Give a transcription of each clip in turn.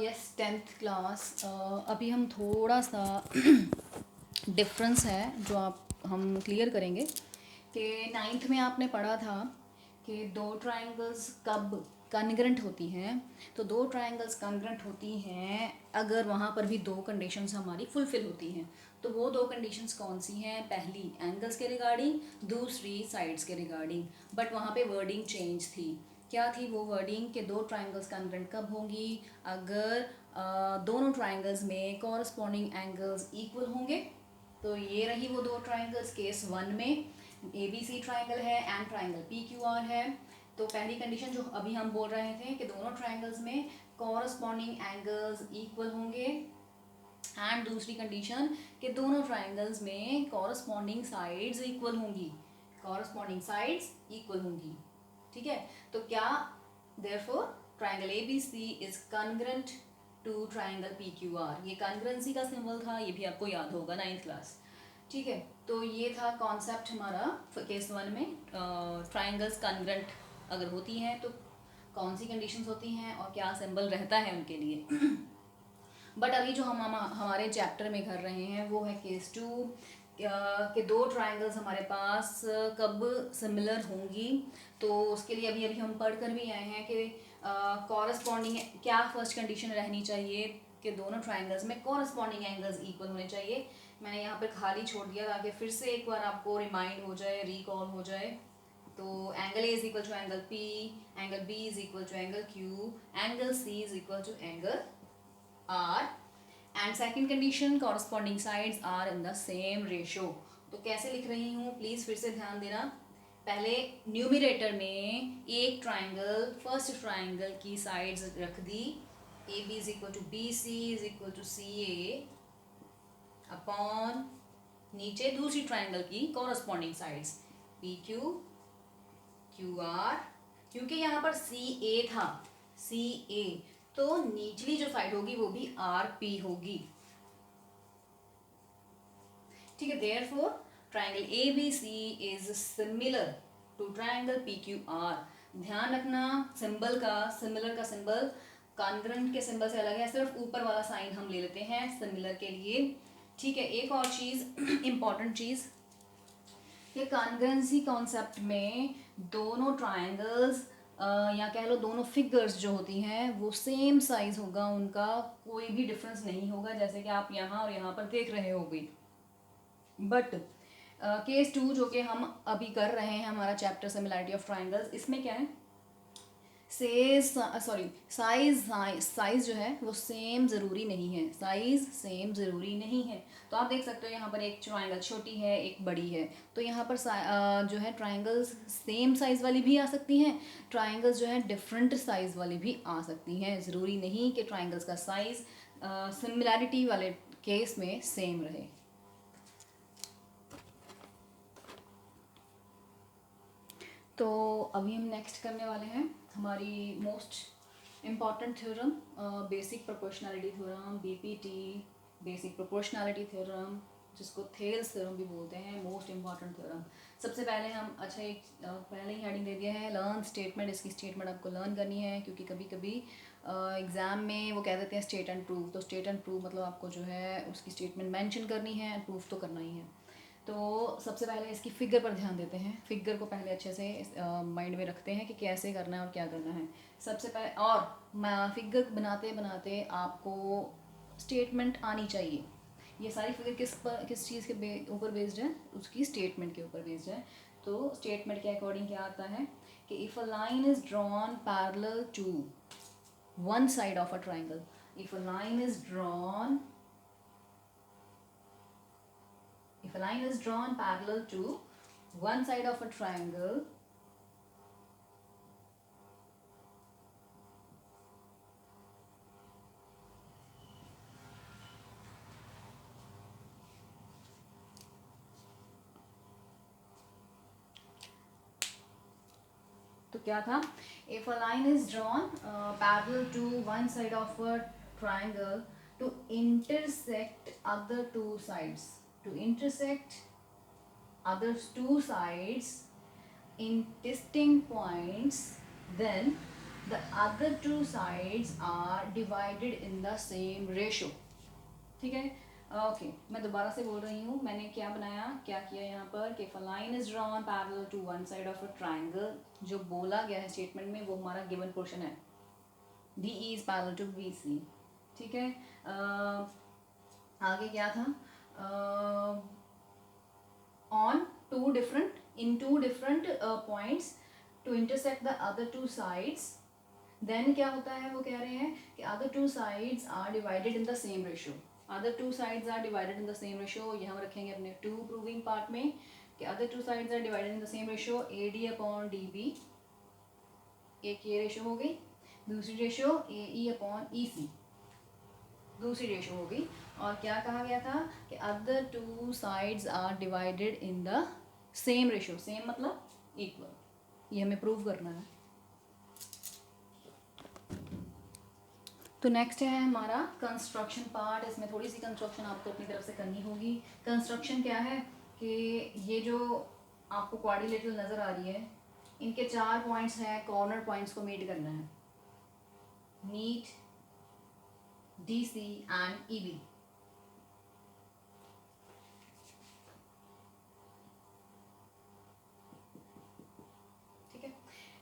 Yes 10th class. अभी हम थोड़ा सा डिफरेंस है जो आप हम क्लियर करेंगे कि 9th में आपने पढ़ा था कि दो ट्रायंगल्स कब कॉन्ग्रेंट होती हैं। तो दो ट्रायंगल्स कॉन्ग्रेंट होती हैं अगर वहाँ पर भी दो कंडीशंस हमारी फुलफिल होती हैं। तो वो दो कंडीशंस कौन सी हैं? पहली एंगल्स के रिगार्डिंग, दूसरी साइड्स के रिगार्डिंग। बट वहाँ पे वर्डिंग चेंज थी। क्या थी वो वर्डिंग? कि दो ट्रायंगल्स कॉन्ग्रेंट कब होंगी? अगर दोनों ट्रायंगल्स में कॉरस्पॉन्डिंग एंगल्स इक्वल होंगे। तो ये रही वो दो ट्रायंगल्स केस 1 में ABC ट्रायंगल है एंड ट्रायंगल PQR है। तो पहली कंडीशन जो अभी हम बोल रहे थे कि दोनों ट्रायंगल्स में कॉरस्पॉन्डिंग एंगल्स इक्वल होंगे, एंड दूसरी कंडीशन कि दोनों ट्रायंगल्स में कॉरस्पॉन्डिंग साइड्स इक्वल होंगी, कॉरस्पॉन्डिंग साइड्स इक्वल होंगी। ठीक है, तो क्या therefore triangle ABC is congruent to triangle PQR। ये कॉन्ग्रेंसी का सिंबल था, ये भी आपको याद होगा 9th क्लास। ठीक है, तो ये था कॉन्सेप्ट हमारा केस 1 में। ट्रायंगल्स कॉन्ग्रेंट अगर होती हैं तो कौन सी कंडीशंस होती हैं और क्या सिंबल रहता है उनके लिए। बट अभी जो हम हमारे चैप्टर में कर रहे हैं वो है केस 2 कि दो ट्रायंगल्स हमारे पास कब सिमिलर होंगी। तो उसके लिए अभी अभी हम पढ़ कर भी आए हैं कि कॉरस्पॉन्डिंग क्या फर्स्ट कंडीशन रहनी चाहिए कि दोनों ट्रायंगल्स में कॉरस्पॉन्डिंग एंगल्स इक्वल होने चाहिए। मैंने यहाँ पर खाली छोड़ दिया ताकि फिर से एक बार आपको रिमाइंड हो जाए, रिकॉल हो जाए। तो angle A is equal to angle P, angle B is equal to angle Q, angle C is equal to angle R, and second condition corresponding sides are in the same ratio। तो कैसे लिख रही हूँ please फिर से ध्यान देना। पहले न्यूमिरेटर में एक ट्राइंगल, फर्स्ट ट्राइंगल की साइड्स रख दी, AB is equal to BC is equal to CA upon नीचे दूसरी ट्राइंगल की कॉरस्पॉन्डिंग साइड्स PQ QR। क्योंकि यहाँ पर CA था, CA, तो निचली जो साइड होगी वो भी RP होगी। ठीक है, therefore triangle ABC is similar to triangle PQR। ध्यान रखना सिंबल का, सिमिलर का सिंबल कॉन्ग्रेंट के सिंबल से अलग है, सिर्फ ऊपर वाला साइन हम ले लेते हैं सिमिलर के लिए। ठीक है, एक और चीज इंपॉर्टेंट चीज, ये कॉन्ग्रेंसी कॉन्सेप्ट में दोनों ट्रायंगल्स या कह लो दोनों फिगर्स जो होती हैं वो सेम साइज होगा, उनका कोई भी डिफरेंस नहीं होगा, जैसे कि आप यहाँ और यहाँ पर देख रहे होगे। बट केस 2 जो कि हम अभी कर रहे हैं हमारा चैप्टर सिमिलैरिटी ऑफ ट्रायंगल्स, इसमें क्या है, साइज जो है वो सेम ज़रूरी नहीं है, साइज सेम ज़रूरी नहीं है। तो आप देख सकते हो यहाँ पर एक ट्रायंगल छोटी है, एक बड़ी है। तो यहाँ पर जो है ट्रायंगल्स सेम साइज़ वाली भी आ सकती हैं, ट्रायंगल्स जो है डिफरेंट साइज़ वाली भी आ सकती हैं। ज़रूरी नहीं कि ट्रायंगल्स का साइज़ सिमिलैरिटी वाले केस में सेम रहे। तो अभी हम नेक्स्ट करने वाले हैं हमारी most important theorem, basic proportionality theorem, BPT, basic proportionality theorem, जिसको थेल्स थ्योरम भी बोलते हैं, मोस्ट इम्पॉर्टेंट थ्योरम। सबसे पहले हम एक पहले ही हेडिंग दे दिया है लर्न स्टेटमेंट। इसकी स्टेटमेंट आपको लर्न करनी है क्योंकि कभी कभी एग्ज़ाम में वो कह देते हैं स्टेट एंड प्रूव। तो स्टेट एंड प्रूव मतलब आपको जो है उसकी स्टेटमेंट मेंशन करनी है, प्रूफ तो करना ही है। तो सबसे पहले इसकी फिगर पर ध्यान देते हैं, फिगर को पहले अच्छे से माइंड में रखते हैं कि कैसे करना है और क्या करना है। सबसे पहले और फिगर बनाते बनाते आपको स्टेटमेंट आनी चाहिए। ये सारी फिगर किस चीज़ के ऊपर बेस्ड है? उसकी स्टेटमेंट के ऊपर बेस्ड है। तो स्टेटमेंट के अकॉर्डिंग क्या आता है कि if a line is drawn parallel to one side of a triangle, if a line is drawn, if a line is drawn parallel to one side of a triangle, तो क्या था, if a line is drawn parallel to one side of a triangle to intersect other two sides, to intersect other two sides in distinct points, then the other two sides are divided in the same ratio. ठीक है, okay मैं दोबारा से बोल रही हूँ. मैंने क्या बनाया, क्या किया यहाँ पर कि a line is drawn parallel to one side of a triangle. जो बोला गया है स्टेटमेंट में वो हमारा गिवन पोर्शन है. DE is parallel to BC. ठीक है, आगे क्या था, on two different points to intersect the other two sides. Then क्या होता है, वो कह रहे हैं कि other two sides are divided in the same ratio. Other two sides are divided in the same ratio. ये हम रखेंगे अपने to proving part में कि other two sides are divided in the same ratio. AD upon DB, एक ये ratio हो गई. दूसरी रेशो AE upon EC, दूसरी रेशो हो गई. और क्या कहा गया था कि other two sides are divided in the same ratio. Same मतलब इक्वल. ये हमें प्रूव करना है. तो नेक्स्ट है हमारा कंस्ट्रक्शन पार्ट. इसमें थोड़ी सी कंस्ट्रक्शन आपको अपनी तरफ से करनी होगी. कंस्ट्रक्शन क्या है कि ये जो आपको क्वाड्रिलेटरल नज़र आ रही है, इनके 4 पॉइंट्स हैं. कॉर्नर पॉइंट्स को मीट करना है. Meet DC and EB.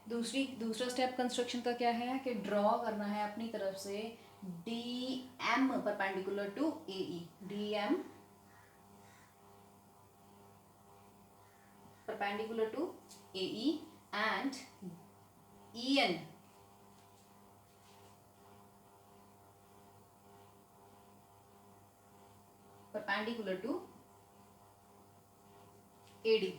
दूसरा स्टेप कंस्ट्रक्शन का क्या है कि ड्रॉ करना है अपनी तरफ से DM perpendicular to AE. DM perpendicular to AE and EN perpendicular to AD.